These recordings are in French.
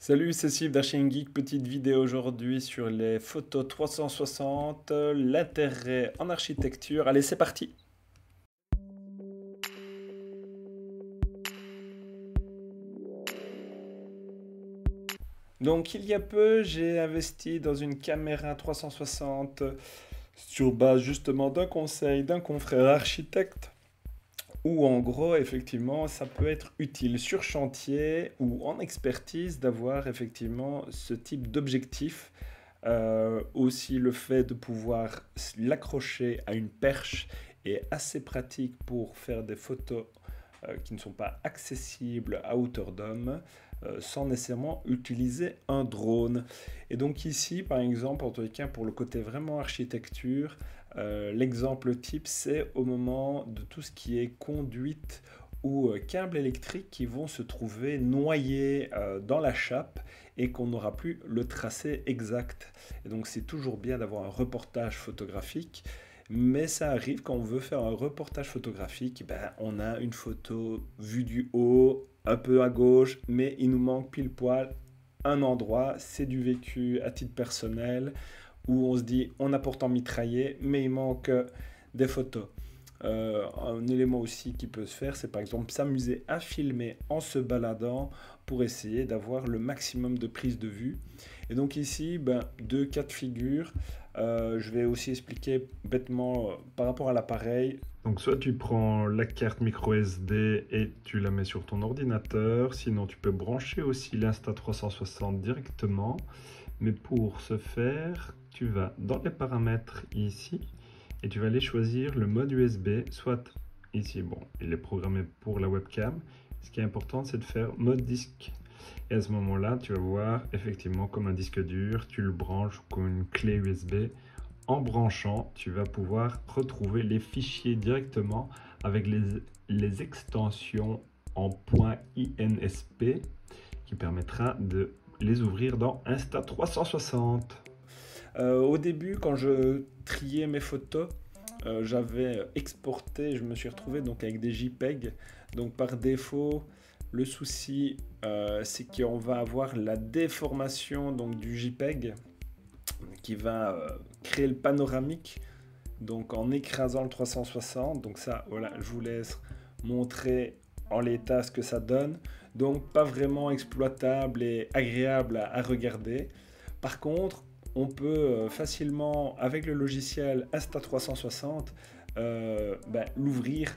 Salut, c'est Steve d'Arching Geek. Petite vidéo aujourd'hui sur les photos 360, l'intérêt en architecture. Allez, c'est parti! Donc, il y a peu, j'ai investi dans une caméra 360 sur base justement d'un conseil d'un confrère architecte. Où en gros, effectivement, ça peut être utile sur chantier ou en expertise d'avoir effectivement ce type d'objectif. Aussi, le fait de pouvoir l'accrocher à une perche est assez pratique pour faire des photos qui ne sont pas accessibles à hauteur d'homme sans nécessairement utiliser un drone. Et donc ici, par exemple, en tout cas pour le côté vraiment architecture, l'exemple type, c'est au moment de tout ce qui est conduite ou câbles électriques qui vont se trouver noyés dans la chape et qu'on n'aura plus le tracé exact. Et donc c'est toujours bien d'avoir un reportage photographique, mais ça arrive quand on veut faire un reportage photographique, ben, on a une photo vue du haut, un peu à gauche, mais il nous manque pile poil un endroit, c'est du vécu à titre personnel, où on se dit on a pourtant mitraillé, mais il manque des photos. Un élément aussi qui peut se faire, c'est par exemple s'amuser à filmer en se baladant pour essayer d'avoir le maximum de prise de vue. Et donc ici, ben, deux cas de figure. Je vais aussi expliquer bêtement par rapport à l'appareil. Donc soit tu prends la carte micro SD et tu la mets sur ton ordinateur, sinon tu peux brancher aussi l'Insta360 directement. Mais pour ce faire, tu vas dans les paramètres ici et tu vas aller choisir le mode USB, soit ici, bon, il est programmé pour la webcam. Ce qui est important, c'est de faire mode disque. Et à ce moment-là, tu vas voir effectivement comme un disque dur, tu le branches comme une clé USB. En branchant, tu vas pouvoir retrouver les fichiers directement avec les extensions en .insp qui permettra de les ouvrir dans Insta360. Au début, quand je triais mes photos, j'avais exporté, je me suis retrouvé donc avec des JPEG. Donc par défaut, le souci, c'est qu'on va avoir la déformation donc, du JPEG qui va créer le panoramique donc en écrasant le 360. Donc ça, voilà, je vous laisse montrer en l'état ce que ça donne. Donc pas vraiment exploitable et agréable à regarder. Par contre, on peut facilement, avec le logiciel Insta360, ben, l'ouvrir.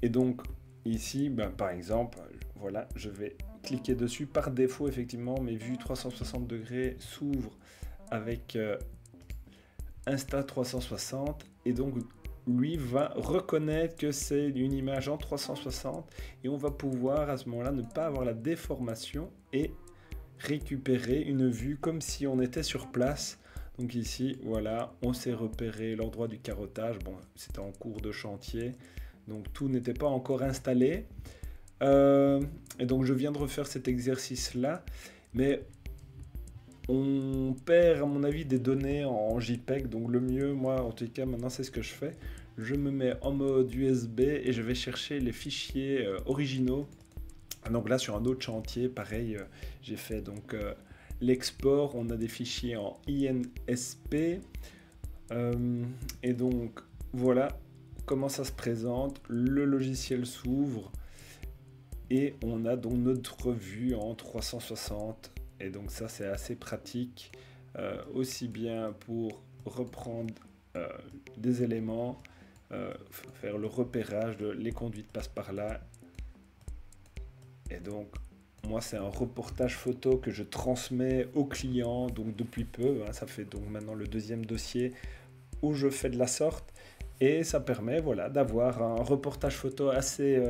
Et donc, ici, ben, par exemple, voilà, je vais cliquer dessus. Par défaut, effectivement, mes vues 360 degrés s'ouvrent avec Insta360. Et donc, lui va reconnaître que c'est une image en 360. Et on va pouvoir, à ce moment-là, ne pas avoir la déformation et récupérer une vue comme si on était sur place. Donc ici, voilà, on s'est repéré l'endroit du carottage. Bon, c'était en cours de chantier, donc tout n'était pas encore installé. Et donc je viens de refaire cet exercice-là, mais on perd, à mon avis, des données en JPEG. Donc le mieux, moi, en tout cas, maintenant, c'est ce que je fais. Je me mets en mode USB et je vais chercher les fichiers originaux. Donc là, sur un autre chantier, pareil, j'ai fait donc l'export. On a des fichiers en INSP. Et donc, voilà comment ça se présente. Le logiciel s'ouvre et on a donc notre vue en 360. Et donc ça, c'est assez pratique, aussi bien pour reprendre des éléments, faire le repérage de les conduites passent par là. Et donc, moi, c'est un reportage photo que je transmets au client, donc depuis peu. Hein, ça fait donc maintenant le deuxième dossier où je fais de la sorte. Et ça permet, voilà, d'avoir un reportage photo assez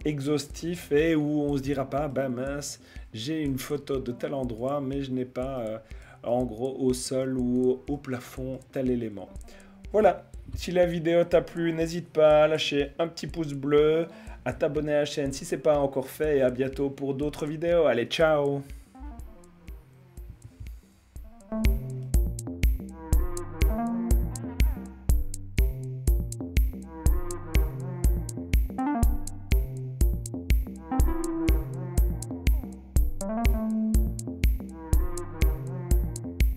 exhaustif et où on se dira pas, ben mince, j'ai une photo de tel endroit, mais je n'ai pas, en gros, au sol ou au plafond, tel élément. Voilà, si la vidéo t'a plu, n'hésite pas à lâcher un petit pouce bleu, à t'abonner à la chaîne si ce n'est pas encore fait et à bientôt pour d'autres vidéos. Allez, ciao!